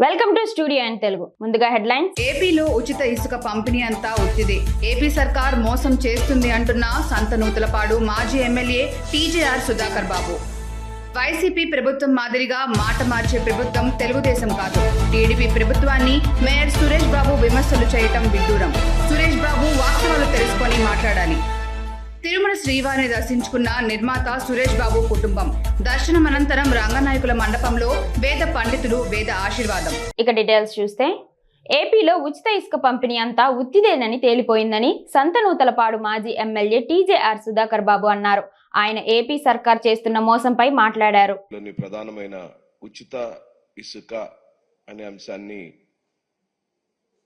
Welcome to studio and Telugu. ముందుగా headlines. ఏపీలో ఉచిత ఇసుక పంపిణీ అంతా ఒత్తిదే. ఏపీ సర్కార్ మోసం చేస్తుంది అంటున్న సంతనూతలపాడు మాజీ ఎమ్మెల్యే టీజేఆర్ సుధాకర్ బాబు. వైసీపీ ప్రభుత్వం మాదిరిగా మాట మార్చే ప్రభుత్వం తెలుగుదేశం కాదు. టీడీపీ ప్రభుత్వాన్ని మేయర్ సురేష్ బాబు విమర్శలు చేయటం విడ్డూరం. సురేష్ బాబు వాస్తవాలు తెలుసుకొని మాట్లాడాలి. తిరుమల శ్రీవారిని దర్శించుకున్న నిర్మాత సురేష్ బాబు కుటుంబం. దర్శనం అనంతరం రంగనాయకుల మండపంలో వేద పండితుడు వేద ఆశీర్వాదం. ఇక డీటెయిల్స్ చూస్తే, ఏపీలో ఉచిత ఇసుక పంపిణీ అంతా ఉత్తిదేనని తేలిపోయిందని సంతనూతలపాడు మాజీ ఎమ్మెల్యే టీజేఆర్ సుధాకర్ బాబు అన్నారు. ఆయన ఏపీ సర్కార్ చేస్తున్న మోసంపై మాట్లాడారు. ప్రధానమైన ఉచిత ఇసుక అనే అంశాన్ని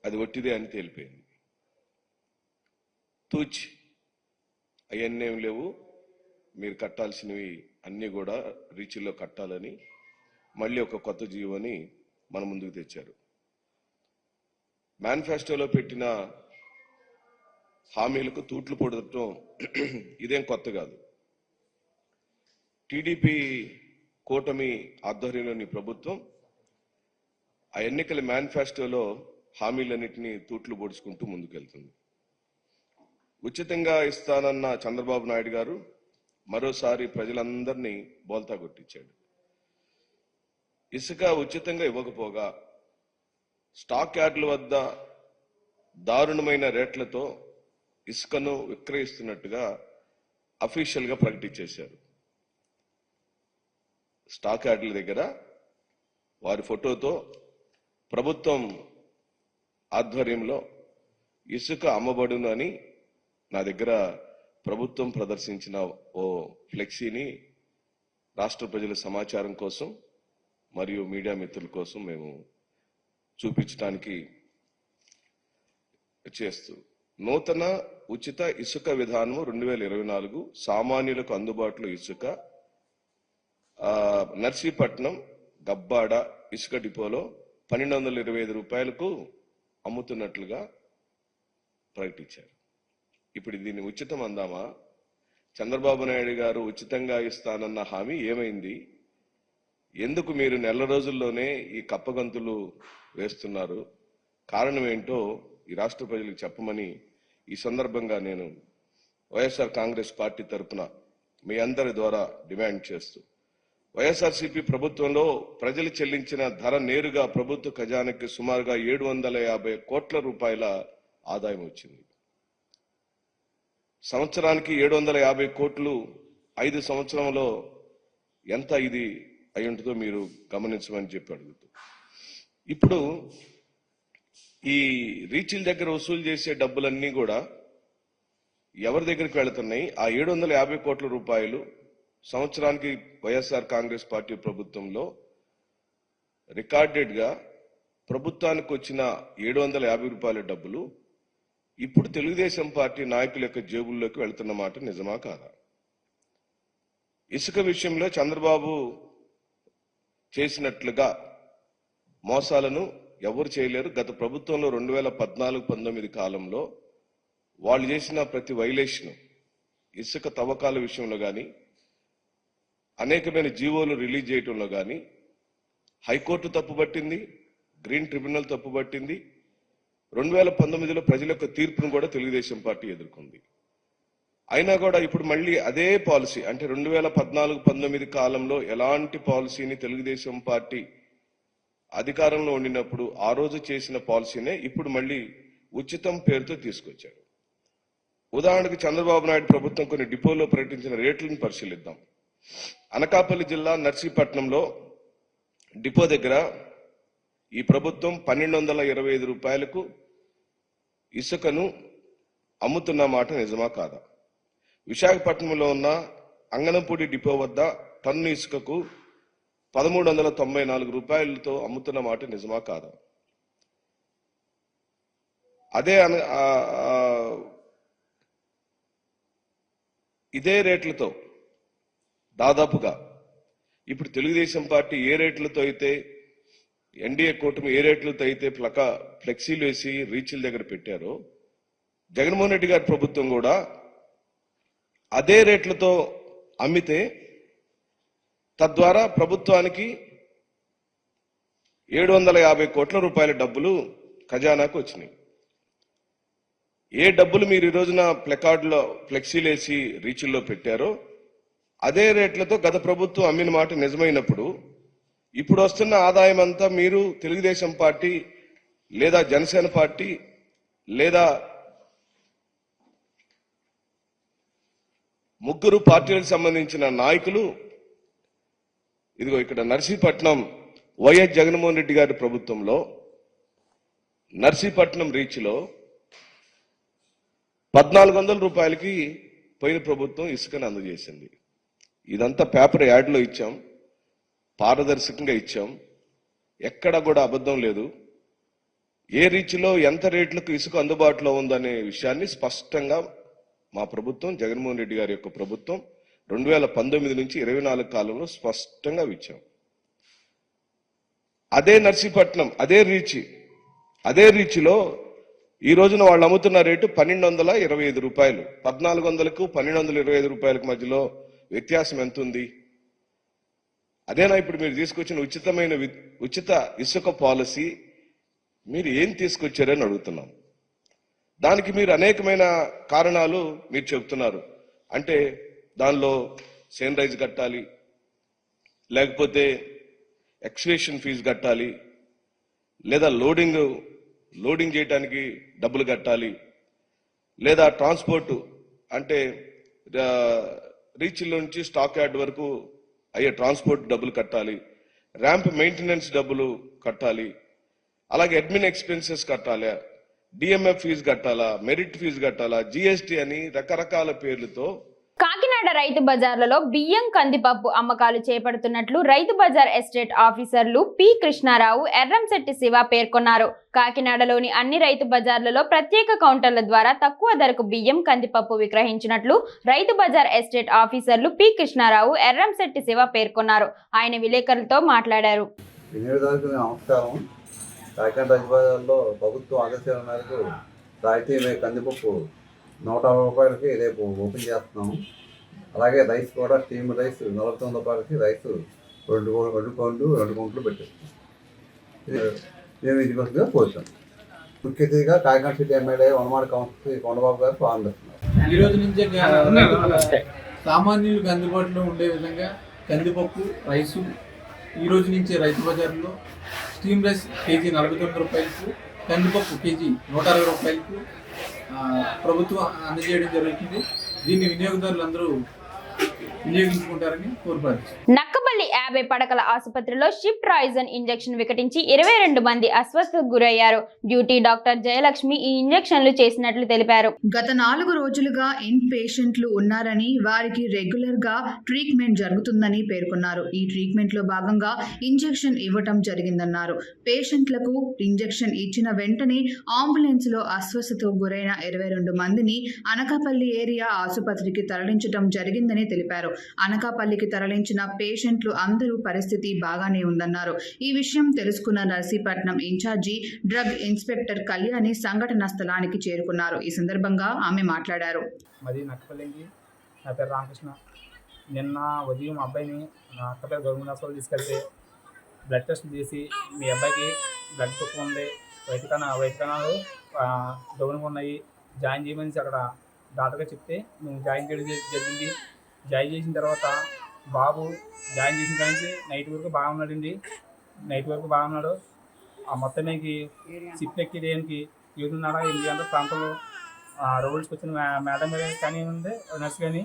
అది ఒట్టిదే అని తేలిపోయింది. తూచ్ అవన్నీ ఏం లేవు, మీరు కట్టాల్సినవి అన్నీ కూడా రీచ్లో కట్టాలని మళ్ళీ ఒక కొత్త జీవోని మన ముందుకు తెచ్చారు. మేనిఫెస్టోలో పెట్టిన హామీలకు తూట్లు పొడటం ఇదేం కొత్త కాదు. టీడీపీ కూటమి ఆధ్వర్యంలోని ప్రభుత్వం ఆ ఎన్నికల మేనిఫెస్టోలో హామీలన్నింటినీ తూట్లు పొడుచుకుంటూ ముందుకెళ్తుంది. ఉచితంగా ఇస్తానన్న చంద్రబాబు నాయుడు గారు మరోసారి ప్రజలందరినీ బోల్తా కొట్టించాడు. ఇసుక ఉచితంగా ఇవ్వకపోగా స్టాక్ యార్డుల వద్ద దారుణమైన రేట్లతో ఇసుకను విక్రయిస్తున్నట్టుగా అఫీషియల్గా ప్రకటించేశారు. స్టాక్ యార్డుల దగ్గర వారి ఫోటోతో ప్రభుత్వం ఆధ్వర్యంలో ఇసుక అమ్మబడును అని నా దగ్గర ప్రభుత్వం ప్రదర్శించిన ఓ ఫ్లెక్సీని రాష్ట్ర ప్రజల సమాచారం కోసం మరియు మీడియా మిత్రుల కోసం మేము చూపించడానికి చేస్తూ, నూతన ఉచిత ఇసుక విధానం 2024 సామాన్యులకు అందుబాటులో ఇసుక నర్సీపట్నం గబ్బాడ ఇసుక డిపోలో 1225 రూపాయలకు అమ్ముతున్నట్లుగా ప్రకటించారు. ఇప్పుడు దీన్ని ఉచితం అందామా? చంద్రబాబు నాయుడు గారు ఉచితంగా ఇస్తానన్న హామీ ఏమైంది? ఎందుకు మీరు నెల రోజుల్లోనే ఈ కప్పగంతులు వేస్తున్నారు? కారణం ఏంటో ఈ రాష్ట్ర ప్రజలకు చెప్పమని ఈ సందర్భంగా నేను వైఎస్ఆర్ కాంగ్రెస్ పార్టీ తరఫున మీ అందరి ద్వారా డిమాండ్ చేస్తూ, వైఎస్ఆర్సీపీ ప్రభుత్వంలో ప్రజలు చెల్లించిన ధర నేరుగా ప్రభుత్వ ఖజానాకి సుమారుగా 750 కోట్ల రూపాయల ఆదాయం వచ్చింది. సంవత్సరానికి 750 కోట్లు 5 సంవత్సరంలో ఎంత ఇది అయి ఉంటుందో మీరు గమనించమని చెప్పి అడుగుతూ, ఇప్పుడు ఈ రీచ్ల దగ్గర వసూలు చేసే డబ్బులన్నీ కూడా ఎవరి దగ్గరికి వెళుతున్నాయి? ఆ 750 కోట్ల రూపాయలు సంవత్సరానికి వైఎస్ఆర్ కాంగ్రెస్ పార్టీ ప్రభుత్వంలో రికార్డెడ్ గా ప్రభుత్వానికి వచ్చిన 750 రూపాయల డబ్బులు ఇప్పుడు తెలుగుదేశం పార్టీ నాయకుల యొక్క జేబుల్లోకి వెళ్తున్న మాట నిజమా కాదా? ఇసుక విషయంలో చంద్రబాబు చేసినట్లుగా మోసాలను ఎవరు చేయలేరు. గత ప్రభుత్వంలో 2014-19 కాలంలో వాళ్ళు చేసిన ప్రతి వైలేషన్, ఇసుక తవ్వకాల విషయంలో కానీ, అనేకమైన జీవోలు రిలీజ్ చేయడంలో కానీ హైకోర్టు తప్పుపట్టింది, గ్రీన్ ట్రిబ్యునల్ తప్పుపట్టింది. 2019లో ప్రజల యొక్క తీర్పును కూడా తెలుగుదేశం పార్టీ ఎదుర్కొంది. అయినా కూడా ఇప్పుడు మళ్ళీ అదే పాలసీ, అంటే 2014-19 కాలంలో ఎలాంటి పాలసీని తెలుగుదేశం పార్టీ అధికారంలో ఉండినప్పుడు ఆ రోజు చేసిన పాలసీనే ఇప్పుడు మళ్ళీ ఉచితం పేరుతో తీసుకొచ్చారు. ఉదాహరణకు చంద్రబాబు నాయుడు ప్రభుత్వం కొన్ని డిపోలో ప్రకటించిన రేట్లను పరిశీలిద్దాం. అనకాపల్లి జిల్లా నర్సీపట్నంలో డిపో దగ్గర ఈ ప్రభుత్వం 1225 రూపాయలకు ఇసుకను అమ్ముతున్న మాట నిజమా కాదా? విశాఖపట్నంలో ఉన్న అంగనంపూడి డిపో వద్ద టన్ను ఇసుకకు 1394 రూపాయలతో అమ్ముతున్న మాట నిజమా కాదా? ఇదే రేట్లతో దాదాపుగా ఇప్పుడు తెలుగుదేశం పార్టీ ఏ రేట్లతో అయితే, ఎన్డీఏ కూటమి ఏ రేట్లతో అయితే ఫ్లెక్సీలు వేసి రీచ్ల దగ్గర పెట్టారో, జగన్మోహన్ రెడ్డి గారి ప్రభుత్వం కూడా అదే రేట్లతో అమ్మితే తద్వారా ప్రభుత్వానికి 750 కోట్ల రూపాయల డబ్బులు ఖజానాకు వచ్చినాయి. ఏ డబ్బులు మీరు ఈ రోజున ప్లకార్డులో ఫ్లెక్సీలేసి రీచుల్లో పెట్టారో అదే రేట్లతో గత ప్రభుత్వం అమ్మిన మాట నిజమైనప్పుడు ఇప్పుడు వస్తున్న ఆదాయం అంతా మీరు తెలుగుదేశం పార్టీ లేదా జనసేన పార్టీ లేదా ముగ్గురు పార్టీలకు సంబంధించిన నాయకులు ఇదిగో ఇక్కడ నర్సీపట్నం వైఎస్ జగన్మోహన్ రెడ్డి గారి ప్రభుత్వంలో నర్సీపట్నం రీచ్లో 1400 రూపాయలకి పోయిన ప్రభుత్వం ఇసుకను అందజేసింది. ఇదంతా పేపర్ యాడ్లో ఇచ్చాం, పారదర్శకంగా ఇచ్చాం, ఎక్కడ కూడా అబద్ధం లేదు. ఏ రీచ్లో ఎంత రేట్లకు ఇసుక అందుబాటులో ఉందనే విషయాన్ని స్పష్టంగా మా ప్రభుత్వం జగన్మోహన్ రెడ్డి గారి యొక్క ప్రభుత్వం 2019 నుంచి 24 కాలంలో స్పష్టంగా ఇచ్చాం. అదే నర్సీపట్నం అదే రీచ్లో ఈ రోజున వాళ్ళు అమ్ముతున్న రేటు 1225 రూపాయలు. 1400కు 1225 రూపాయలకు మధ్యలో వ్యత్యాసం ఎంత ఉంది? అదేనా ఇప్పుడు మీరు తీసుకొచ్చిన ఉచిత ఇసుక పాలసీ? మీరు ఏం తీసుకొచ్చారని అడుగుతున్నాం. దానికి మీరు అనేకమైన కారణాలు మీరు చెబుతున్నారు. అంటే దానిలో సేన్ రైజ్ కట్టాలి, లేకపోతే ఎక్స్వేషన్ ఫీజు కట్టాలి, లేదా లోడింగ్ చేయడానికి డబ్బులు కట్టాలి, లేదా ట్రాన్స్పోర్ట్ అంటే రీచ్ నుంచి స్టాక్ యార్డ్ వరకు అయ్యే ట్రాన్స్పోర్ట్ డబ్బులు కట్టాలి, ర్యాంప్ మెయింటెనెన్స్ డబ్బులు కట్టాలి, అలాగే అడ్మిన్ ఎక్స్పెన్సెస్ కట్టాలి, డిఎంఎఫ్ ఫీజు కట్టాలా, మెరిట్ ఫీజు కట్టాలా, జిఎస్టీ అని రకరకాల పేర్లతో కాకినాడ రైతు బజార్లలో బియ్యం కందిపప్పు అమ్మకాలు చేపడుతున్నట్లు రైతు బజార్ ఎస్టేట్ ఆఫీసర్లు పి కృష్ణారావు, ఎర్రంశెట్టి శివ పేర్కొన్నారు. కాకినాడలోని అన్ని రైతు బజార్లలో ప్రత్యేక కౌంటర్ల ద్వారా తక్కువ ధరకు బియ్యం కందిపప్పు విక్రయించినట్లు రైతు బజార్ ఎస్టేట్ ఆఫీసర్లు పి కృష్ణారావు, ఎర్రంశెట్టి శివ పేర్కొన్నారు. ఆయన విలేకరులతో మాట్లాడారు. కాకినాడ రైతు బజార్లో ప్రభుత్వం ఆదేశాల మేరకు రాయితీ కందిపప్పు 160 రూపాయలకి రేపు ఓపెన్ చేస్తున్నాము. అలాగే రైస్ కూడా స్టీమ్ రైస్ 49 రూపాయలకి రైస్ 2 కౌంట్లు పెట్టేస్తాం. మేము ఇది కొద్దిగా పోతాం. ముఖ్య అతిథిగా Kakinada city MLA Vanamadi councillor Kondababu గారు ప్రారంభిస్తున్నారు. ఈ రోజు నుంచే సామాన్యులకు అందుబాటులో ఉండే విధంగా కందిపప్పు రైసు ఈ రోజు నుంచే రైతు బజార్లో స్టీమ్ రైస్ కేజీ 49 రూపాయలకు, కందిపప్పు కేజీ 160 రూపాయలకు ప్రభుత్వం అందజేయడం జరుగుతుంది. దీన్ని వినియోగదారులందరూ వినియోగించుకుంటారని కోరుకుంటున్నారు. నక్కబల్లి 50 పడకల ఆసుపత్రిలో షిప్ ట్రాయిజన్ ఇంజెక్షన్ వికటించి 22 మంది అస్వస్థతకు గురయ్యారు. డ్యూటీ డాక్టర్ జయలక్ష్మి ఈ ఇంజెక్షన్లు చేసినట్లు తెలిపారు. గత 4 రోజులుగా ఇన్ పేషెంట్లు ఉన్నారని, వారికి రెగ్యులర్ గా ట్రీట్మెంట్ జరుగుతుందని పేర్కొన్నారు. ఈ ట్రీట్మెంట్ లో భాగంగా ఇంజెక్షన్ ఇవ్వటం జరిగిందన్నారు. పేషెంట్లకు ఇంజెక్షన్ ఇచ్చిన వెంటనే అంబులెన్స్ లో అస్వస్థతకు గురైన 22 మందిని అనకాపల్లి ఏరియా ఆసుపత్రికి తరలించడం జరిగిందని తెలిపారు. అనకాపల్లికి తరలించిన పేషెంట్లు అందరూ పరిస్థితి బాగానే ఉందన్నారు. ఈ విషయం తెలుసుకున్న Narsipatnam in-charge drug inspector Kalyani సంఘటన స్థలానికి చేరుకున్నారు. ఈ సందర్భంగా ఆమె మాట్లాడారు. మాది నక్కపల్లికి, నా పేరు రామకృష్ణ. నిన్న ఉదయం మా అబ్బాయిని నక్కపల్లి గవర్నమెంట్ హాస్పిటల్ తీసుకెళ్తే బ్లడ్ టెస్ట్ చేసి మీ అబ్బాయికి బ్లడ్ తక్కువ ఉంది, వైట్ కణాలు డౌన్గా ఉన్నాయి, జాయిన్ చేయమని అక్కడ డాక్టర్గా చెప్తే మేము జాయిన్ చేయడం జరిగింది. జాయిన్ చేసిన తర్వాత బాబు జాయిన్ చేసిన కానీ నైట్ వరకు బాగున్నాడు. ఆ మొత్తానికి సిప్ ఎక్కి దేనికి 7:30-8 గంటల ప్రాంతంలో రోడ్స్కి వచ్చిన మేడం కానీ ఉంది నర్స్ కానీ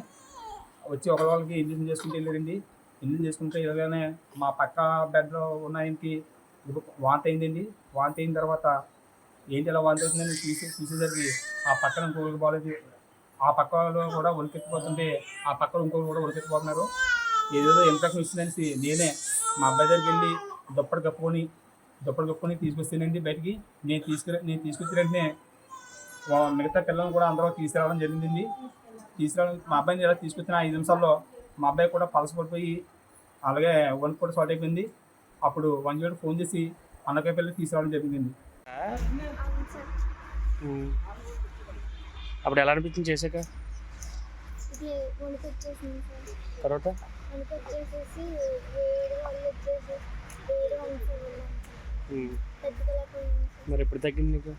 వచ్చి ఒకరికి ఇంజక్షన్ చేసుకుంటూ వెళ్ళారండి. ఇంజక్షన్ చేసుకుంటే ఇలాగనే మా పక్క బెడ్లో ఉన్న ఆయనకి వాంతి అయిందండి. వాంతి అయిన తర్వాత ఏంటి ఇలా వాంతి అవుతుందని తీసేసరికి ఆ పక్కన ఇంకొకరికి బాగాలేదు. ఆ పక్కలో కూడా వణికెత్తిపోతుంటే ఆ పక్కన ఇంకొకరు కూడా వణికెత్తిపోతున్నారు. ఏదేదో ఇన్ఫెక్షన్ ఇచ్చిందనేసి నేనే మా అబ్బాయి దగ్గరికి వెళ్ళి దుప్పటి కప్పుకొని తీసుకొస్తానండి బయటికి. నేను తీసుకొచ్చిన వెంటనే మిగతా పిల్లలను కూడా అందరూ తీసుకురావడం జరిగిందండి. మా అబ్బాయిని ఎలా తీసుకొచ్చిన 5 నిమిషాల్లో మా అబ్బాయి కూడా పలస పడిపోయి అలాగే వణుకు కూడా స్టార్ట్ అయిపోయింది. అప్పుడు 108 ఫోన్ చేసి అనకాపల్లి తీసుకురావడం జరిగిందండి. అప్పుడు ఎలా అనిపించింది చేసాక? తర్వాత తగ్గుతలేకపోయింది సార్. మరి ఎప్పుడు తగ్గింది నీకు?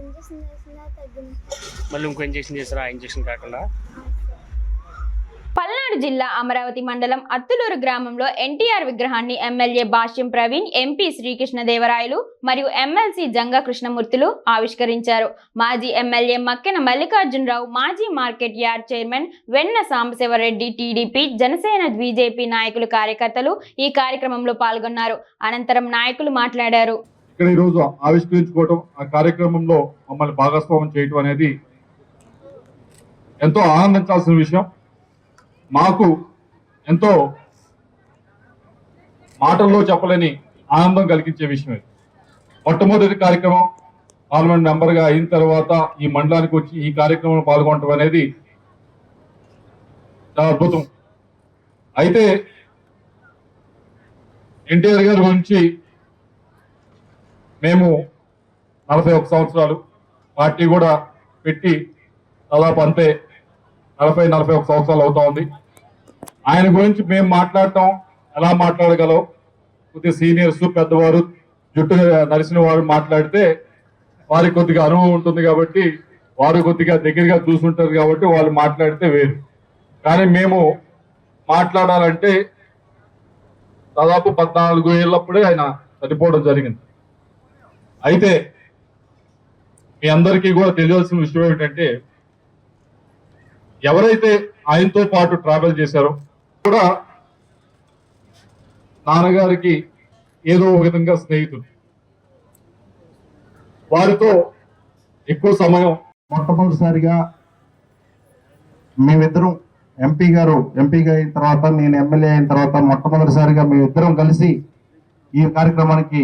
ఇంజక్షన్ చేసినా తగ్గింది సార్. మళ్ళీ ఇంకో ఇంజెక్షన్ చేసారా? ఆ ఇంజెక్షన్ కాకుండా? అవును సార్. పల్నాడు జిల్లా అమరావతి మండలం అత్తులూరు గ్రామంలో ఎన్టీఆర్ విగ్రహాన్ని ఎమ్మెల్యే భాష్యం ప్రవీణ్, ఎంపీ శ్రీకృష్ణదేవరాయలు మరియు ఎమ్మెల్సీ జంగా కృష్ణమూర్తులు ఆవిష్కరించారు. మాజీ ఎమ్మెల్యే మక్కెన మల్లికార్జునరావు, మాజీ మార్కెట్ యార్డ్ చైర్మన్ వెన్న సాంబశివరెడ్డి, టీడీపీ, జనసేన, బీజేపీ నాయకులు, కార్యకర్తలు ఈ కార్యక్రమంలో పాల్గొన్నారు. అనంతరం నాయకులు మాట్లాడారు. ఇక్కడ ఈరోజు ఆవిష్కరించుకోవడం, ఆ కార్యక్రమంలో మమ్మల్ని భాగస్వామ్యం చేయటం అనేది ఎంతో ఆనందించాల్సిన విషయం. మాకు ఎంతో మాటల్లో చెప్పలేని ఆనందం కలిగించే విషయం ఇది. మొట్టమొదటి కార్యక్రమం పార్లమెంట్ మెంబర్గా అయిన తర్వాత ఈ మండలానికి వచ్చి ఈ కార్యక్రమంలో పాల్గొనడం అనేది చాలా అద్భుతం. అయితే ఎన్టీఆర్ గారి గురించి మేము 41 సంవత్సరాలు పార్టీ కూడా పెట్టి దాదాపు అంతే 41 సంవత్సరాలు అవుతా ఉంది. ఆయన గురించి మేము మాట్లాడటం ఎలా మాట్లాడగలం? కొద్దిగా సీనియర్స్, పెద్దవారు, జుట్టు నరిసిన వారు మాట్లాడితే వారికి కొద్దిగా అనుభవం ఉంటుంది కాబట్టి, వారు కొద్దిగా దగ్గరగా చూసుంటారు కాబట్టి వాళ్ళు మాట్లాడితే వేరు. కానీ మేము మాట్లాడాలంటే దాదాపు 14 ఏళ్ళప్పుడే ఆయన చనిపోవడం జరిగింది. అయితే మీ అందరికీ కూడా తెలియాల్సిన విషయం ఏమిటంటే, ఎవరైతే ఆయనతో పాటు ట్రావెల్ చేశారో కూడా నాన్నగారికి ఏదో ఒక విధంగా స్నేహితులు, వారితో ఎక్కువ సమయం. మొట్టమొదటిసారిగా మేమిద్దరం ఎంపీగా అయిన తర్వాత, నేను ఎమ్మెల్యే అయిన తర్వాత మొట్టమొదటిసారిగా మేమిద్దరం కలిసి ఈ కార్యక్రమానికి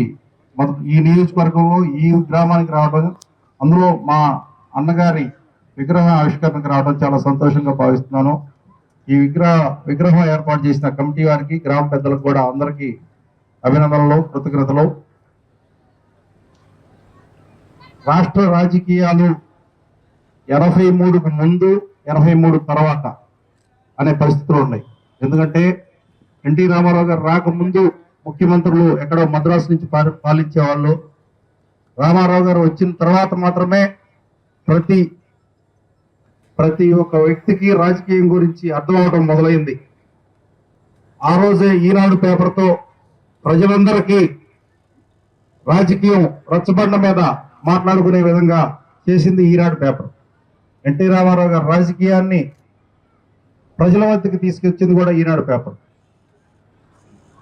ఈ నియోజకవర్గంలో ఈ గ్రామానికి రావడం, అందులో మా అన్నగారి విగ్రహ ఆవిష్కరణకు రావడం చాలా సంతోషంగా భావిస్తున్నాను. ఈ విగ్రహం ఏర్పాటు చేసిన కమిటీ వారికి, గ్రామ పెద్దలకు కూడా అందరికీ అభినందనలు, కృతజ్ఞతలు. రాష్ట్ర రాజకీయాలు 83కు ముందు, 83 తర్వాత అనే పరిస్థితులు ఉన్నాయి. ఎందుకంటే ఎన్టీ రామారావు గారు రాకముందు ముఖ్యమంత్రులు ఎక్కడో మద్రాసు నుంచి పాలించే వాళ్ళు. రామారావు గారు వచ్చిన తర్వాత మాత్రమే ప్రతి ఒక్క వ్యక్తికి రాజకీయం గురించి అర్థం అవడం మొదలైంది. ఆ రోజే ఈనాడు పేపర్తో ప్రజలందరికీ రాజకీయం రచ్చబండ మీద మాట్లాడుకునే విధంగా చేసింది ఈనాడు పేపర్. ఎన్టీ రామారావు గారు రాజకీయాన్ని ప్రజల వద్దకు తీసుకొచ్చింది కూడా ఈనాడు పేపర్.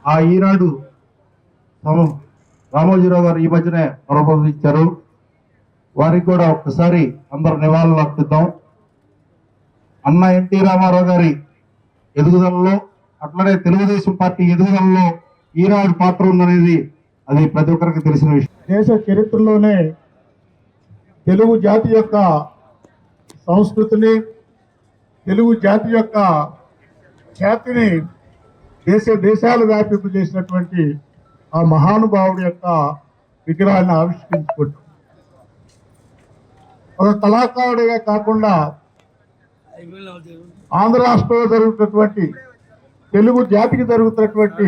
ఆ ఈనాడు రామోజీరావు గారు ఈ మధ్యనే ప్రబోధించారు. వారికి కూడా ఒక్కసారి అందరూ నివాళులు అర్పిద్దాం. అన్న ఎన్టీ రామారావు గారి ఎదుగుదలలో, అట్లనే తెలుగుదేశం పార్టీ ఎదుగుదలలో ఈనాడు పాత్ర ఉందనేది అది ప్రతి ఒక్కరికి తెలిసిన విషయం. దేశ చరిత్రలోనే తెలుగు జాతి యొక్క సంస్కృతిని, తెలుగు జాతి యొక్క ఖ్యాతిని దేశాలు వ్యాపింపు చేసినటువంటి ఆ మహానుభావుడి యొక్క విగ్రహాన్ని ఆవిష్కరించుకుంటాం. ఒక కళాకారుడిగా కాకుండా ఆంధ్ర రాష్ట్రంలో జరుగుతున్నటువంటి తెలుగు జాతికి జరుగుతున్నటువంటి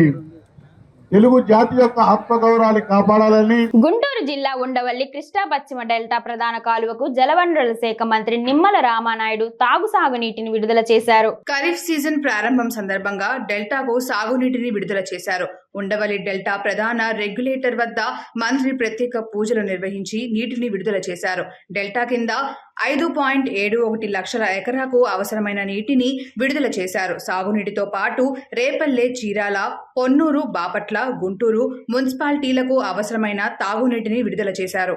తెలుగు జాతి యొక్క ఆత్మగౌరవాన్ని కాపాడాలని గుంటూరు జిల్లా ఉండవల్లి కృష్ణా పశ్చిమ డెల్టా ప్రధాన కాలువకు జలవనరుల శాఖ మంత్రి నిమ్మల రామానాయుడు సాగునీటిని విడుదల చేశారు. ఖరీఫ్ సీజన్ ప్రారంభం సందర్భంగా డెల్టాకు సాగునీటిని విడుదల చేశారు. ఉండవల్లి డెల్టా ప్రధాన రెగ్యులేటర్ వద్ద మంత్రి ప్రత్యేక పూజలు నిర్వహించి నీటిని విడుదల చేశారు. డెల్టా కింద 5.71 లక్షల ఎకరాకు అవసరమైన నీటిని విడుదల చేశారు. సాగునీటితో పాటు రేపల్లె, చీరాల, పొన్నూరు, బాపట్ల, గుంటూరు మున్సిపాలిటీలకు అవసరమైన తాగునీటిని విడుదల చేశారు.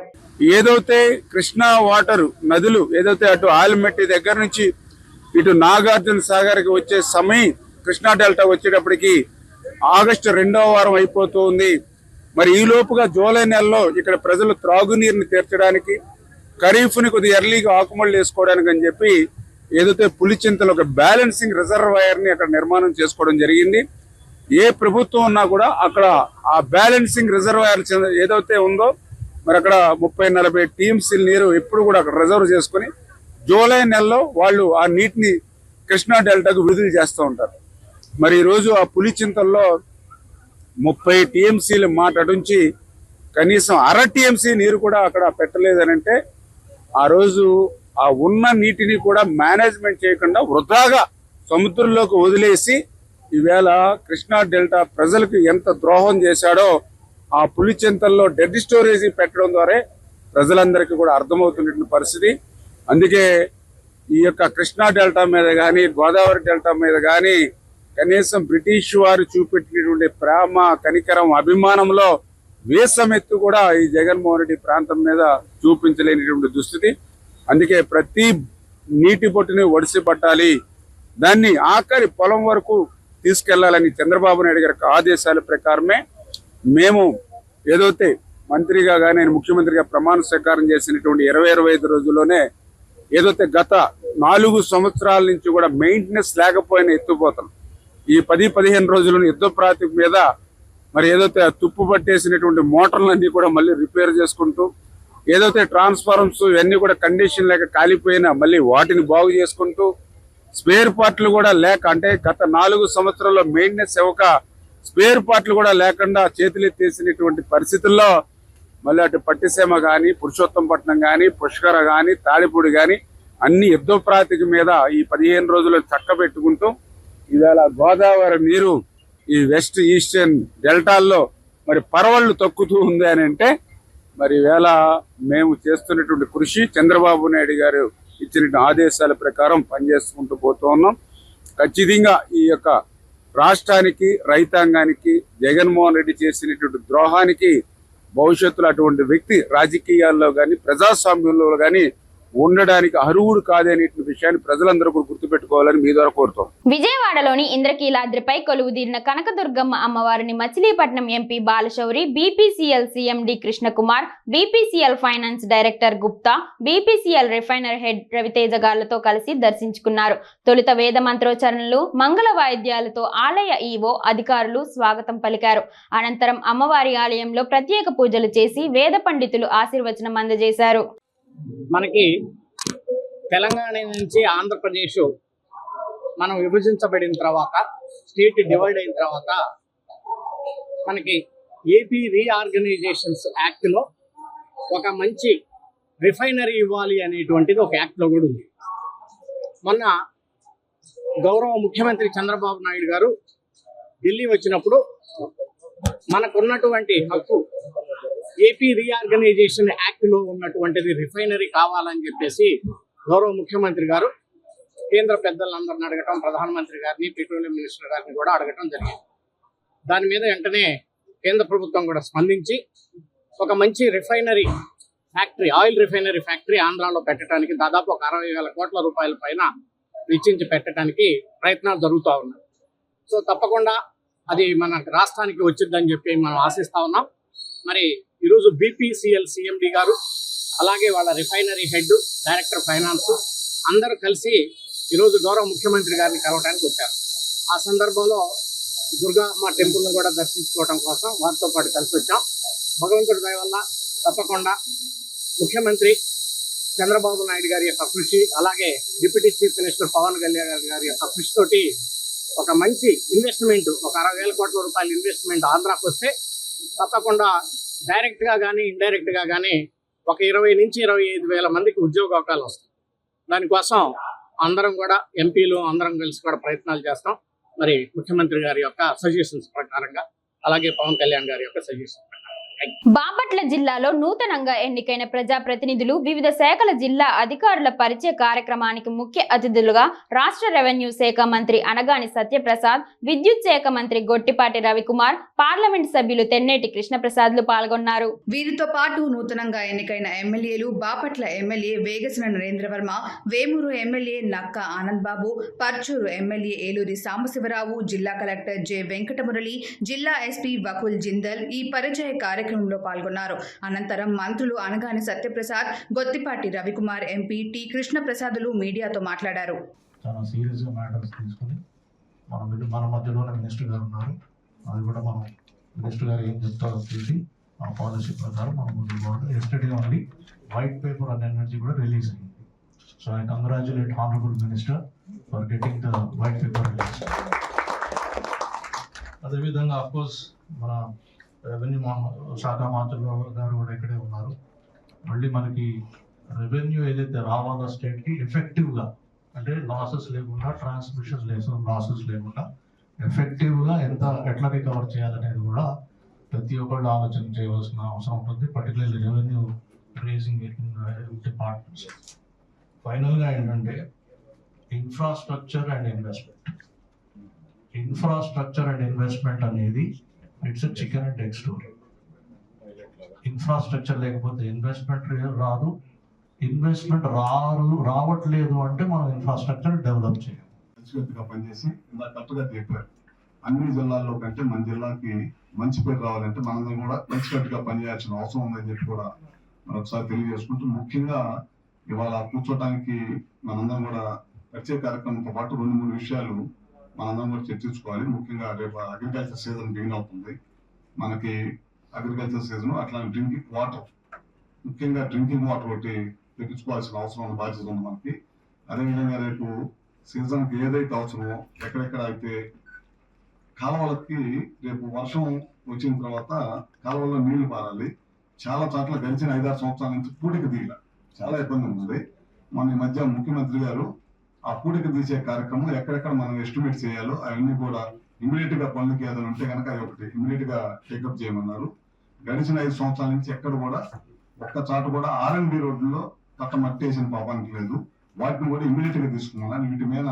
ఏదైతే కృష్ణా వాటర్ నదులు ఏదైతే అటు ఆలమెట్టి దగ్గర నుంచి ఇటు నాగార్జున సాగర్కి వచ్చే సమయం కృష్ణా డెల్టా వచ్చేటప్పటికి ఆగస్టు 2వ వారం అయిపోతుంది. మరి ఈ లోపుగా జూలై నెలలో ఇక్కడ ప్రజలు త్రాగునీరుని తీర్చడానికి, ఖరీఫ్ని కొద్దిగా ఎర్లీగా ఆకుమళ్ళు వేసుకోవడానికి అని చెప్పి ఏదైతే పులిచింతలు ఒక బ్యాలెన్సింగ్ రిజర్వాయర్ని అక్కడ నిర్మాణం చేసుకోవడం జరిగింది. ఏ ప్రభుత్వం ఉన్నా కూడా అక్కడ ఆ బ్యాలెన్సింగ్ రిజర్వాయర్ ఏదైతే ఉందో మరి అక్కడ 30-40 టీమ్స్ నీరు ఎప్పుడు కూడా అక్కడ రిజర్వ్ చేసుకుని జూలై నెలలో వాళ్ళు ఆ నీటిని కృష్ణా డెల్టాకు విడుదల చేస్తూ ఉంటారు. మరి ఈరోజు ఆ పులిచింతల్లో 30 టీఎంసీల మాట నుంచి కనీసం అర టీఎంసీ నీరు కూడా అక్కడ పెట్టలేదనంటే ఆ రోజు ఆ ఉన్న నీటిని కూడా మేనేజ్మెంట్ చేయకుండా వృధాగా సముద్రంలోకి వదిలేసి ఈవేళ కృష్ణా డెల్టా ప్రజలకు ఎంత ద్రోహం చేశాడో ఆ పులిచెంతల్లో డెడ్ స్టోరేజ్ పెట్టడం ద్వారా ప్రజలందరికీ కూడా అర్థమవుతున్నటువంటి పరిస్థితి. అందుకే ఈ యొక్క కృష్ణా డెల్టా మీద కానీ గోదావరి డెల్టా మీద కానీ కనీసం బ్రిటిష్ వారు చూపెట్టినటువంటి ప్రేమ, కనికరం, అభిమానంలో వేసమెత్తు కూడా ఈ జగన్మోహన్ రెడ్డి ప్రాంతం మీద చూపించలేనిటువంటి దుస్థితి. అందుకే ప్రతి నీటి బొట్టుని ఒడిసి పట్టాలి, దాన్ని ఆఖరి పొలం వరకు తీసుకెళ్లాలని చంద్రబాబు నాయుడు గారి ఆదేశాల ప్రకారమే మేము ఏదైతే మంత్రిగా కానీ ఆయన ముఖ్యమంత్రిగా ప్రమాణ స్వీకారం చేసినటువంటి 25 రోజుల్లోనే ఏదైతే గత 4 సంవత్సరాల నుంచి కూడా మెయింటెనెన్స్ లేకపోయినా ఎత్తుపోతాం ఈ 10-15 రోజులను యుద్ధ ప్రాతిపదిక మీద మరి ఏదైతే తుప్పు పట్టేసినటువంటి మోటార్లన్నీ కూడా మళ్ళీ రిపేర్ చేసుకుంటూ, ఏదైతే ట్రాన్స్ఫార్మర్స్ ఇవన్నీ కూడా కండిషన్ లేక కాలిపోయినా మళ్ళీ వాటిని బాగు చేసుకుంటూ, స్పేర్ పార్ట్లు కూడా లేక అంటే గత 4 సంవత్సరాల్లో మెయింటెనెన్స్ ఇవ్వక స్పేర్ పార్ట్లు కూడా లేకుండా చేతులెత్తేసినటువంటి పరిస్థితుల్లో మళ్ళీ అటు పట్టిసీమ కానీ, పురుషోత్తంపట్నం కానీ, పుష్కర కానీ, తాడిపూడి కానీ అన్ని యుద్ధ ప్రాతిపదిక మీద ఈ 15 రోజులు చక్కబెట్టుకుంటూ ఇవాళ గోదావరి నీరు ఈ వెస్ట్ ఈస్టర్న్ డెల్టాల్లో మరి పరవళ్ళు తొక్కుతూ ఉంది అని అంటే మరి ఈవేళ మేము చేస్తున్నటువంటి కృషి చంద్రబాబు నాయుడు గారు ఇచ్చిన ఆదేశాల ప్రకారం పనిచేసుకుంటూ పోతూ ఉన్నాం. ఖచ్చితంగా ఈ యొక్క రాష్ట్రానికి, రైతాంగానికి జగన్మోహన్ రెడ్డి చేసినటువంటి ద్రోహానికి భవిష్యత్తులో అటువంటి వ్యక్తి రాజకీయాల్లో కానీ ప్రజాస్వామ్యంలో కానీ ఉండడానికి అర్హుడు కాదనే విషయాన్ని ప్రజలందరూ కూడా గుర్తుపెట్టుకోవాలని మీ ద్వారా కోరుతాం. విజయవాడలోని ఇంద్రకీలాద్రిపై కొలువుదీరిన కనకదుర్గమ్మ అమ్మవారిని Machilipatnam MP Balashowry, BPCL CMD Krishnakumar, BPCL finance director Gupta, BPCL refiner head Raviteja గాళ్లతో కలిసి దర్శించుకున్నారు. తొలుత వేద మంత్రోచ్చరణలు, మంగళ వాయిద్యాలతో ఆలయ ఈవో అధికారులు స్వాగతం పలికారు. అనంతరం అమ్మవారి ఆలయంలో ప్రత్యేక పూజలు చేసి వేద పండితులు ఆశీర్వచనం అందజేశారు. మనకి తెలంగాణ నుంచి ఆంధ్రప్రదేశ్ మనం విభజించబడిన తర్వాత, స్టేట్ డివైడ్ అయిన తర్వాత మనకి ఏపీ రీఆర్గనైజేషన్స్ యాక్ట్లో ఒక మంచి రిఫైనరీ ఇవ్వాలి అనేటువంటిది ఒక యాక్ట్లో కూడా ఉంది. మొన్న గౌరవ ముఖ్యమంత్రి చంద్రబాబు నాయుడు గారు ఢిల్లీ వచ్చినప్పుడు మనకున్నటువంటి హక్కు ఏపీ రీఆర్గనైజేషన్ యాక్ట్ లో ఉన్నటువంటిది రిఫైనరీ కావాలని చెప్పేసి గౌరవ ముఖ్యమంత్రి గారు కేంద్ర పెద్దలందరిని అడగటం, ప్రధానమంత్రి గారిని, పెట్రోలియం మినిస్టర్ గారిని కూడా అడగటం జరిగింది. దాని మీద వెంటనే కేంద్ర ప్రభుత్వం కూడా స్పందించి ఒక మంచి refinery factory, oil refinery factory ఆంధ్రాలో పెట్టడానికి దాదాపు ఒక 60,000 కోట్ల రూపాయల పైన వెచ్చించి పెట్టడానికి ప్రయత్నాలు జరుగుతూ ఉన్నాయి. సో తప్పకుండా అది మన రాష్ట్రానికి వచ్చిందని చెప్పి మనం ఆశిస్తా ఉన్నాం. మరి ఈరోజు బీపీసీఎల్ సీఎండీ గారు, అలాగే వాళ్ళ రిఫైనరీ హెడ్, డైరెక్టర్ ఫైనాన్స్ అందరూ కలిసి ఈరోజు గౌరవ ముఖ్యమంత్రి గారిని కలవడానికి వచ్చారు. ఆ సందర్భంలో దుర్గామ్మ టెంపుల్ను కూడా దర్శించుకోవడం కోసం వారితో పాటు కలిసి వచ్చాం. భగవంతుడి దయ వల్ల తప్పకుండా ముఖ్యమంత్రి చంద్రబాబు నాయుడు గారి యొక్క కృషి, అలాగే deputy chief minister Pavan Kalyan గారి యొక్క కృషితోటి ఒక మంచి ఇన్వెస్ట్మెంట్, ఒక 60,000 కోట్ల రూపాయల ఇన్వెస్ట్మెంట్ ఆంధ్రాకి వస్తే తప్పకుండా డైరెక్ట్ గా కానీ ఇండైరెక్ట్ గా కానీ ఒక 20 నుంచి 25,000 మందికి ఉద్యోగ అవకాశాలు వస్తాయి. దానికోసం అందరం కూడా ఎంపీలు అందరం కలిసి కూడా ప్రయత్నాలు చేస్తాం. మరి ముఖ్యమంత్రి గారి యొక్క సజెషన్స్ ప్రకారంగా, అలాగే పవన్ కళ్యాణ్ గారి యొక్క సజెషన్స్ ప్రకారం. బాపట్ల జిల్లాలో నూతనంగా ఎన్నికైన ప్రజాప్రతినిధులు, వివిధ శాఖల జిల్లా అధికారుల పరిచయ కార్యక్రమానికి ముఖ్య అతిథులుగా రాష్ట్ర రెవెన్యూ శాఖ మంత్రి అనగాని సత్యప్రసాద్, విద్యుత్ శాఖ మంత్రి గొట్టిపాటి రవికుమార్, పార్లమెంట్ సభ్యులు తెన్నేటి కృష్ణప్రసాద్లు పాల్గొన్నారు. వీరితో పాటు నూతనంగా ఎన్నికైన ఎమ్మెల్యేలు బాపట్ల ఎమ్మెల్యే వేగసన నరేంద్రవర్మ, వేమూరు ఎమ్మెల్యే నక్క ఆనంద్ బాబు, పర్చూరు ఎమ్మెల్యే ఏలూరి సాంబశివరావు, జిల్లా కలెక్టర్ జె వెంకటమురళి, జిల్లా ఎస్పీ వకుల్ జిందల్ ఈ పరిచయ కార్యక్రమంలో పాల్గొన్నారు. అనంతరం మంత్రులు అనగాని సత్యప్రసాద్, గొత్తిపాటి రవికుమార్, ఎంపీ టి కృష్ణప్రసాదులు మీడియాతో మాట్లాడారు. చాలా సీరియస్గా మ్యాటర్స్ తీసుకుని మన మధ్యలోనే మినిస్టర్ గారు ఉన్నారు, అది కూడా మనం మినిస్టర్ గారు ఏం చెప్తారో చూసి ఆ పాలసీ ప్రకారం మనం ముందుకు పోవాలి. Yesterday only white paper and energy కూడా రిలీజ్ అయింది. So I congratulate honourable minister for getting the white paper release. అదేవిధంగా అఫ్కోర్స్ మన రెవెన్యూ శాఖ మంత్రులు గారు కూడా ఇక్కడే ఉన్నారు. మళ్ళీ మనకి రెవెన్యూ ఏదైతే రావాలో స్టేట్కి ఎఫెక్టివ్గా, అంటే లాసెస్ లేకుండా, ట్రాన్స్మిషన్ లాసెస్ లేకుండా ఎఫెక్టివ్గా ఎట్లా రికవర్ చేయాలనేది కూడా ప్రతి ఒక్కళ్ళు ఆలోచన చేయవలసిన అవసరం ఉంటుంది, పర్టికులర్లీ రెవెన్యూ రేజింగ్ డిపార్ట్మెంట్స్. ఫైనల్గా ఏంటంటే ఇన్ఫ్రాస్ట్రక్చర్ అండ్ ఇన్వెస్ట్మెంట్ అనేది it's chicken and egg story. Infrastructure లేకపోతే ఇన్వెస్ట్మెంట్ రాదు, ఇన్వెస్ట్మెంట్ రావట్లేదు అంటే మనం ఇన్ఫ్రాస్ట్రక్చర్ డెవలప్ చేయాలి. కలిసికట్టుగా పనిచేసి ఇలా కరెక్ట్గా చెప్పారు. అన్ని జిల్లాల్లో కంటే మన జిల్లాకి మంచి పేరు రావాలంటే మనందరం కూడా కలిసికట్టుగా పనిచేయాల్సిన అవసరం ఉందని చెప్పి కూడా మరొకసారి తెలియజేసుకుంటూ, ముఖ్యంగా ఇవాళ కూర్చోటానికి మనందరం కూడా వచ్చే కార్యక్రమంతో పాటు 2-3 విషయాలు మనందరం కూడా చర్చించుకోవాలి. ముఖ్యంగా రేపు అగ్రికల్చర్ సీజన్ బిగిన్ అవుతుంది. మనకి అగ్రికల్చర్ సీజన్ అట్లానే డ్రింకింగ్ వాటర్, ముఖ్యంగా డ్రింకింగ్ వాటర్ ఒకటి తెప్పించుకోవాల్సిన అవసరం బాధ్యత ఉంది మనకి. అదేవిధంగా రేపు సీజన్కి ఏదైతే అవసరమో ఎక్కడెక్కడ అయితే కాలువలకి రేపు వర్షం వచ్చిన తర్వాత కాలువల్లో నీళ్లు పారాలి. చాలా చోట్ల గడిచిన 5-6 సంవత్సరాల నుంచి పూడిక తీయాలి, చాలా ఇబ్బంది ఉంది. మన ఈ మధ్య ముఖ్యమంత్రి గారు ఆ పూడిక తీసే కార్యక్రమం ఎక్కడెక్కడ మనం ఎస్టిమేట్ చేయాలో అవన్నీ కూడా ఇమీడియట్ గా పనులకి ఏదైనా ఉంటే కనుక అది ఒకటి ఇమీడియట్ గా టేకప్ చేయమన్నారు. గడిచిన 5 సంవత్సరాల నుంచి ఎక్కడ కూడా ఒక్క చాటు కూడా R&B రోడ్లలో కట్ట మట్టేసిన పాపానికి లేదు. వాటిని కూడా ఇమీడియట్ గా తీసుకున్నాను. వీటి మీద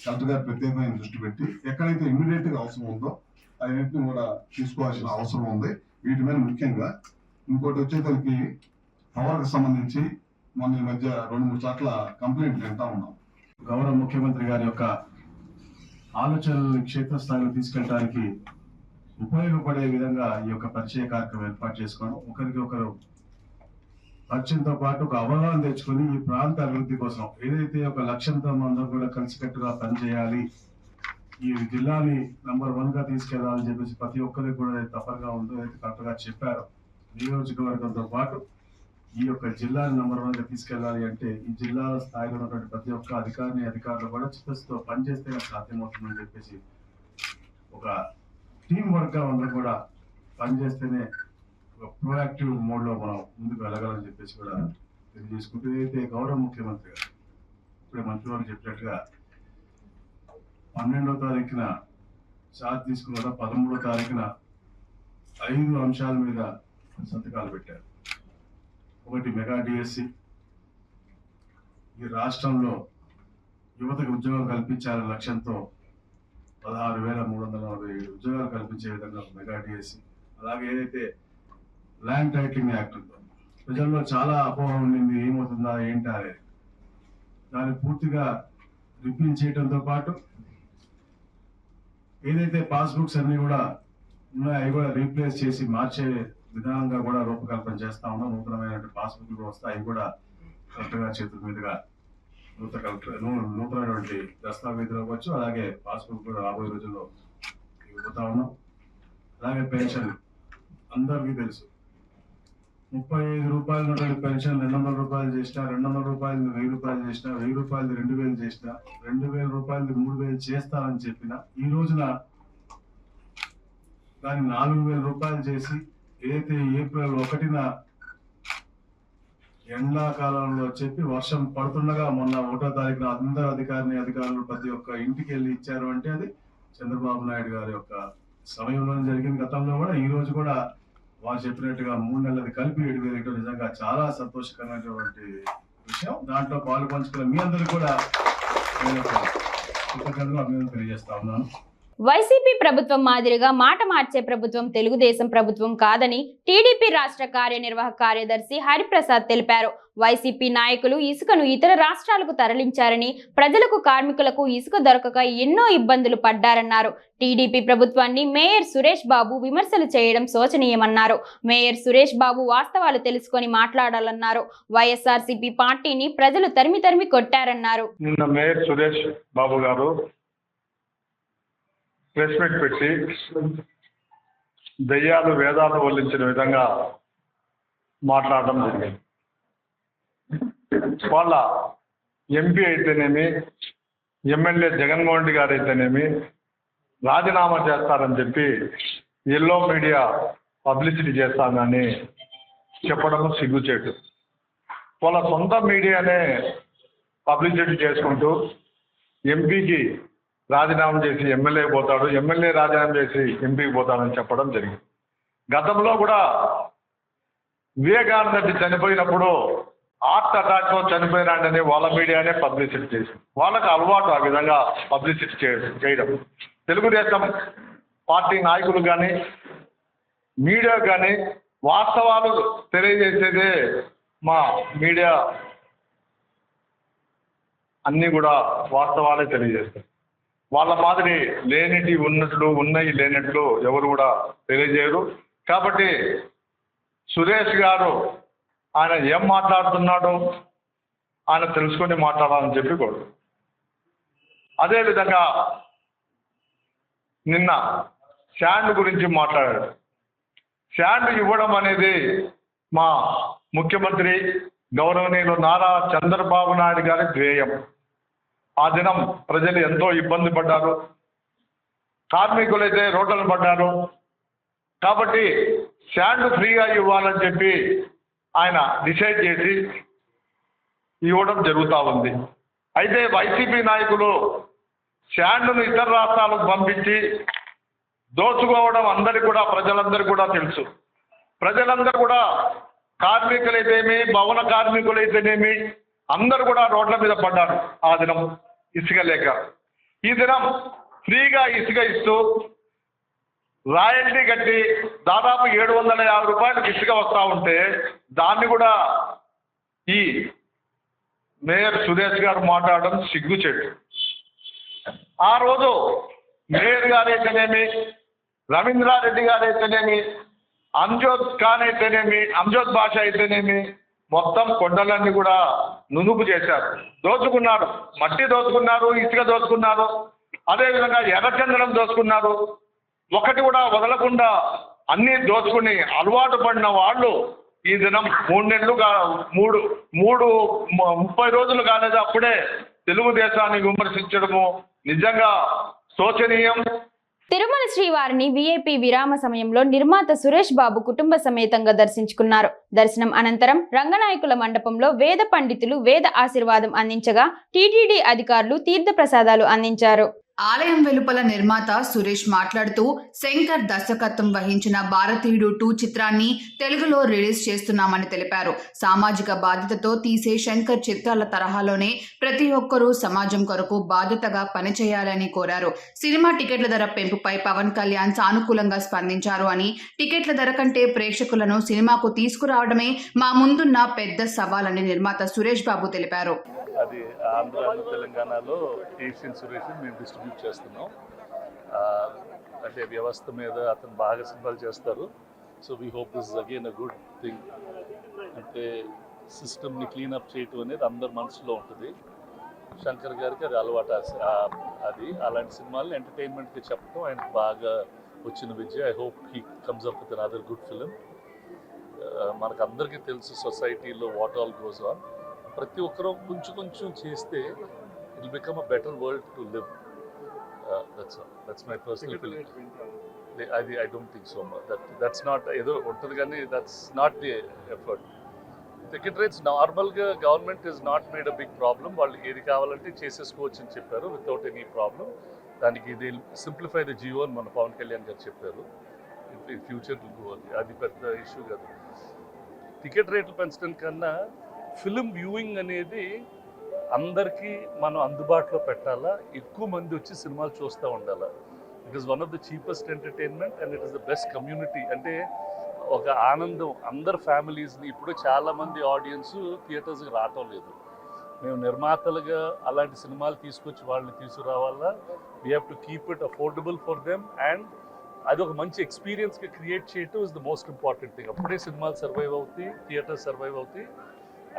కలెక్టర్ గారు ప్రత్యేకమైన దృష్టి పెట్టి ఎక్కడైతే ఇమీడియట్ గా అవసరం ఉందో అవన్నింటిని కూడా తీసుకోవాల్సిన అవసరం ఉంది. వీటి మీద ముఖ్యంగా ఇంకోటి వచ్చేసరికి పవర్కి సంబంధించి మొన్న ఈ మధ్య 2-3 చోట్ల కంప్లైంట్లు వింటా ఉన్నాం. గౌరవ ముఖ్యమంత్రి గారి యొక్క ఆలోచనలు క్షేత్రస్థాయిలో తీసుకెళ్ళడానికి ఉపయోగపడే విధంగా ఈ యొక్క పరిచయ కార్యక్రమం ఏర్పాటు చేసుకోవడం, ఒకరికి ఒకరు పరిచయంతో పాటు ఒక అవగాహన తెచ్చుకొని ఈ ప్రాంత అభివృద్ధి కోసం ఏదైతే ఒక లక్ష్యంతో అందరూ కూడా కలిసికట్టుగా పనిచేయాలి, ఈ జిల్లాని నంబర్ 1 గా తీసుకెళ్లాలని చెప్పేసి ప్రతి ఒక్కరికి కూడా తప్పగా ఉందో అయితే కరెక్ట్ గా చెప్పారు. నియోజకవర్గంతో పాటు ఈ యొక్క జిల్లాని నంబర్ 1 గా తీసుకెళ్లాలి అంటే ఈ జిల్లా స్థాయిలో ఉన్నటువంటి ప్రతి ఒక్క అధికారులు కూడా చిత్తశుద్ధితో పనిచేస్తే సాధ్యమవుతుందని చెప్పేసి ఒక టీం వర్క్ గా అందరూ కూడా పనిచేస్తేనే ఒక ప్రోయాక్టివ్ మోడ్ లో మనం ముందుకు వెళ్ళగలని చెప్పేసి కూడా తెలియజేసుకుంటూ, ఏదైతే గౌరవ ముఖ్యమంత్రి గారు ఇప్పుడే మంత్రివారు చెప్పినట్టుగా 12వ తారీఖున చార్జ్ తీసుకున్న 13వ తారీఖున 5 అంశాల మీద సంతకాలు పెట్టారు. ఒకటి మెగా డిఎస్సి, ఈ రాష్ట్రంలో యువతకు ఉద్యోగం కల్పించాలనే లక్ష్యంతో 16,347 ఉద్యోగాలు కల్పించే విధంగా మెగా డిఎస్సి. అలాగే ఏదైతే ల్యాండ్ టైటిలింగ్ యాక్ట్ ఉందో ప్రజల్లో చాలా అపోహ ఉండింది, ఏమవుతుందా ఏంటా అనేది, దాన్ని పూర్తిగా రిపీల్ చేయడంతో పాటు ఏదైతే పాస్బుక్స్ అన్ని కూడా ఉన్నాయో అవి కూడా రీప్లేస్ చేసి మార్చే విధానంగా కూడా రూపకల్పన చేస్తా ఉన్నాం. నూతనమైన పాస్బుక్లు వస్తాయి, అవి కూడా కరెక్ట్గా చేతుల మీదుగా నూతనటువంటి దస్తావేజులు అవ్వచ్చు. అలాగే పాస్బుక్ కూడా రాబోయే రోజుల్లో ఇవ్వతా ఉన్నాం. అలాగే పెన్షన్ అందరికీ తెలుసు, 35 రూపాయలు ఉన్నటువంటి పెన్షన్ 200 రూపాయలు చేసినా, 200 రూపాయలు 1000 రూపాయలు చేసినా, 1000 రూపాయలు 2000 చేసినా, 2000 రూపాయలు 3000 చేస్తానని చెప్పిన ఈ రోజున దాన్ని 4000 రూపాయలు చేసి, ఏదైతే ఏప్రిల్ 1న ఎండాకాలంలో చెప్పి వర్షం పడుతుండగా మొన్న 1వ తారీఖున అందరు అధికారులు ప్రతి ఒక్క ఇంటికి వెళ్ళి ఇచ్చారు అంటే అది చంద్రబాబు నాయుడు గారి యొక్క సమయంలో జరిగింది. గతంలో కూడా ఈ రోజు కూడా వారు చెప్పినట్టుగా 3 నెలలది కలిపి 7,000 నిజంగా చాలా సంతోషకరమైనటువంటి విషయం. దాంట్లో పాలు పంచుకున్న మీ అందరికీ కూడా నేను కృతజ్ఞతలు అభినందనలు తెలియజేస్తా ఉన్నాను. వైసీపీ ప్రభుత్వం మాదిరిగా మాట మార్చే ప్రభుత్వం తెలుగుదేశం ప్రభుత్వం కాదని టీడీపీ రాష్ట్ర కార్యనిర్వాహక కార్యదర్శి హరిప్రసాద్ తెలిపారు. వైసీపీ నాయకులు ఇసుకను ఇతర రాష్ట్రాలకు తరలించారని, ప్రజలకు కార్మికులకు ఇసుక దొరకక ఎన్నో ఇబ్బందులు పడ్డారన్నారు. టీడీపీ ప్రభుత్వాన్ని మేయర్ సురేష్ బాబు విమర్శలు చేయడం శోచనీయమన్నారు. మేయర్ సురేష్ బాబు వాస్తవాలు తెలుసుకొని మాట్లాడాలన్నారు. వైఎస్ఆర్సీపీ పార్టీని ప్రజలు తరిమి కొట్టారన్నారు. నిన్న మేయర్ సురేష్ బాబు గారు ప్రెస్ మీట్ పెట్టి దయ్యాలు వేదాలు వల్లించిన విధంగా మాట్లాడడం జరిగింది. వాళ్ళ ఎంపీ అయితేనేమి, ఎమ్మెల్యే జగన్మోహన్ రెడ్డి గారు అయితేనేమి రాజీనామా చేస్తారని చెప్పి ఎల్లో మీడియా పబ్లిసిటీ చేస్తానని చెప్పడం సిగ్గుచేటు. వాళ్ళ సొంత మీడియానే పబ్లిసిటీ చేసుకుంటూ ఎంపీకి రాజీనామా చేసి ఎమ్మెల్యే పోతాడు, ఎమ్మెల్యే రాజీనామా చేసి ఎంపీకి పోతాడని చెప్పడం జరిగింది. గతంలో కూడా వివేకానంద రెడ్డి చనిపోయినప్పుడు హార్ట్ అటాక్తో చనిపోయినాడని వాళ్ళ మీడియానే పబ్లిసిటీ చేసింది. వాళ్ళకి అలవాటు ఆ విధంగా పబ్లిసిటీ చేయడం. తెలుగుదేశం పార్టీ నాయకులు కానీ మీడియా కానీ వాస్తవాలు తెలియజేసేదే మా మీడియా అన్నీ కూడా వాస్తవాలే తెలియజేస్తారు. వాళ్ళ మాదిరి లేనిటి ఉన్నట్లు ఉన్నాయి లేనట్లు ఎవరు కూడా తెలియజేయరు. కాబట్టి సురేష్ గారు ఆయన ఏం మాట్లాడుతున్నాడో ఆయన తెలుసుకొని మాట్లాడాలని చెప్పి కోరు. అదేవిధంగా నిన్న శాండ్ గురించి మాట్లాడాడు. శాండ్ ఇవ్వడం అనేది మా ముఖ్యమంత్రి గౌరవనీయులు నారా చంద్రబాబు నాయుడు గారి ధ్యేయం. ఆ దినం ప్రజలు ఎంతో ఇబ్బంది పడ్డారు, కార్మికులైతే రోడ్లను పడ్డారు. కాబట్టి శాండ్ ఫ్రీగా ఇవ్వాలని చెప్పి ఆయన డిసైడ్ చేసి ఇవ్వడం జరుగుతూ ఉంది. అయితే వైసీపీ నాయకులు శాండ్ను ఇతర రాష్ట్రాలకు పంపించి దోచుకోవడం అందరికీ కూడా ప్రజలందరికీ కూడా తెలుసు. ప్రజలందరూ కూడా కార్మికులైతేమి భవన కార్మికులైతేనేమి అందరూ కూడా రోడ్ల మీద పడ్డారు ఆ దినం ఇసుక లేక. ఈ దినం ఫ్రీగా ఇసుక ఇస్తూ రాయల్టీ కట్టి దాదాపు 750 రూపాయలకు ఇసుక వస్తూ ఉంటే దాన్ని కూడా ఈ మేయర్ సురేష్ గారు మాట్లాడడం సిగ్గుచేటు. ఆ రోజు మేయర్ గారు అయితేనేమి, రవీంద్రారెడ్డి గారు అయితేనేమి, అంజోద్ ఖాన్ అయితేనేమి, అంజోద్ భాష అయితేనేమి మొత్తం కొండలన్నీ కూడా నునుపు చేశారు, దోచుకున్నారు. మట్టి దోచుకున్నారు, ఇసుక దోచుకున్నారు, అదేవిధంగా ఎర్రచందనం దోచుకున్నారు. ఒకటి కూడా వదలకుండా అన్నీ దోచుకుని అలవాటు పడిన వాళ్ళు ఈ దినం 3 నెలలు 30 రోజులు కాలేదు అప్పుడే తెలుగుదేశాన్ని విమర్శించడము నిజంగా శోచనీయం. తిరుమల శ్రీవారిని వీఐపీ విరామ సమయంలో నిర్మాత సురేష్ బాబు కుటుంబ సమేతంగా దర్శించుకున్నారు. దర్శనం అనంతరం రంగనాయకుల మండపంలో వేద పండితులు వేద ఆశీర్వాదం అందించగా టీటీడీ అధికారులు తీర్థ ప్రసాదాలు అందించారు. ఆలయం వెలుపల నిర్మాత సురేష్ మాట్లాడుతూ శంకర్ దర్శకత్వం వహించిన భారతీయుడు 2 చిత్రాన్ని తెలుగులో రిలీజ్ చేస్తున్నామని తెలిపారు. సామాజిక బాధ్యతతో తీసే శంకర్ చిత్రాల తరహాలోనే ప్రతి ఒక్కరూ సమాజం కొరకు బాధ్యతగా పనిచేయాలని కోరారు. సినిమా టికెట్ల ధర పెంపుపై పవన్ కళ్యాణ్ సానుకూలంగా స్పందించారు అని, టికెట్ల ధర కంటే ప్రేక్షకులను సినిమాకు తీసుకురావడమే మా ముందున్న పెద్ద సవాలని నిర్మాత సురేష్ బాబు తెలిపారు. అది ఆంధ్ర తెలంగాణలో ఏషియన్ సురేష్ మేము డిస్ట్రిబ్యూట్ చేస్తున్నాం. అంటే వ్యవస్థ మీద అతను బాగా సినిమాలు చేస్తారు. So we hope this is again a good thing. అంటే సిస్టమ్ని క్లీనప్ చేయటం అనేది అందరి మనసులో ఉంటుంది. శంకర్ గారికి అది అలవాటు. అది అలాంటి సినిమాలు ఎంటర్టైన్మెంట్కి చెప్పడం ఆయనకు బాగా వచ్చిన విద్య. I hope he comes up with another good film. మనకు అందరికీ తెలుసు సొసైటీలో వాట్ ఆల్ గోస్ ఆన్. ప్రతి ఒక్కరూ కొంచెం చేస్తే it will become a better world to live. That's my personal feeling. I don't think so much that's not ఏదో ఉంటుంది కానీ that's not the effort. Ticket rates నార్మల్గా government is not made a big problem. వాళ్ళు ఏది కావాలంటే చేసేసుకోవచ్చు అని చెప్పారు వితౌట్ ఎనీ ప్రాబ్లం. దానికి ఇది సింప్లిఫై ద జియో అని మన పవన్ కళ్యాణ్ గారు చెప్పారు. ఫ్యూచర్ అది పెద్ద ఇష్యూ కాదు. టికెట్ రేట్లు పెంచడం కన్నా ఫిలిం వ్యూయింగ్ అనేది అందరికీ మనం అందుబాటులో పెట్టాలా, ఎక్కువ మంది వచ్చి సినిమాలు చూస్తూ ఉండాలా. It is one of the cheapest entertainment and it is the best community. అంటే ఒక ఆనందం అందరు ఫ్యామిలీస్ని. ఇప్పుడు చాలామంది ఆడియన్స్ థియేటర్స్కి రావటం లేదు. మేము నిర్మాతలుగా అలాంటి సినిమాలు తీసుకొచ్చి వాళ్ళని తీసుకురావాలా. We have to keep it affordable for them and అది ఒక మంచి ఎక్స్పీరియన్స్గా క్రియేట్ చేయటం is the most important thing. అప్పుడే సినిమాలు సర్వైవ్ అవుతాయి, థియేటర్స్ సర్వైవ్ అవుతాయి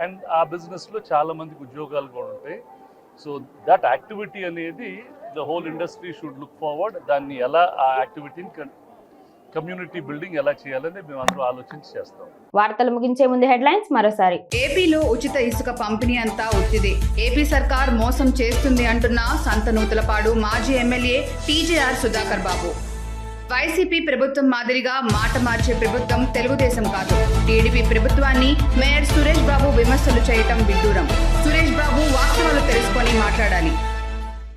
అండ్ ఆ బిజినెస్లో చాలామందికి ఉద్యోగాలు కూడా ఉంటాయి. సో దట్ యాక్టివిటీ అనేది the whole industry should look forward. దాన్ని ఎలా ఆ యాక్టివిటీని కమ్యూనిటీ బిల్డింగ్ ఎలా చేయాలని మేము అందరూ ఆలోచించి చేస్తాం. వార్తలు ముగించే ముందు హెడ్లైన్స్ మరోసారి. ఏపీలో ఉచిత ఇసుక పంపిణీ అంతా ఉత్తిదే. ఏపీ సర్కార్ మోసం చేస్తుంది అంటున్న సంతనూతలపాడు మాజీ ఎమ్మెల్యే టీజేఆర్ సుధాకర్ బాబు. వైసీపీ ప్రభుత్వం మాదిరిగా మాట మార్చే ప్రభుత్వం తెలుగుదేశం కాదు. టీడీపీ ప్రభుత్వాన్ని మేయర్ సురేష్ బాబు విమర్శలు చేయటం విడ్డూరం. సురేష్ బాబు వాస్తవాలు తెలుసుకొని మాట్లాడాలి.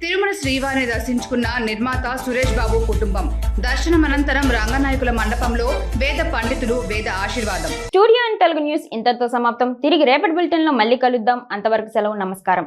తిరుమల శ్రీవారిని దర్శించుకున్న నిర్మాత సురేష్ బాబు కుటుంబం దర్శనం అనంతరం రంగనాయకుల మండపంలో వేద పండితులు వేద ఆశీర్వాదం. స్టూడియో అండ్ తెలుగు న్యూస్ ఇంతటితో సమాప్తం. తిరిగి రేపటి బులెటిన్ లో మళ్ళీ కలుద్దాం. అంతవరకు సెలవు. నమస్కారం.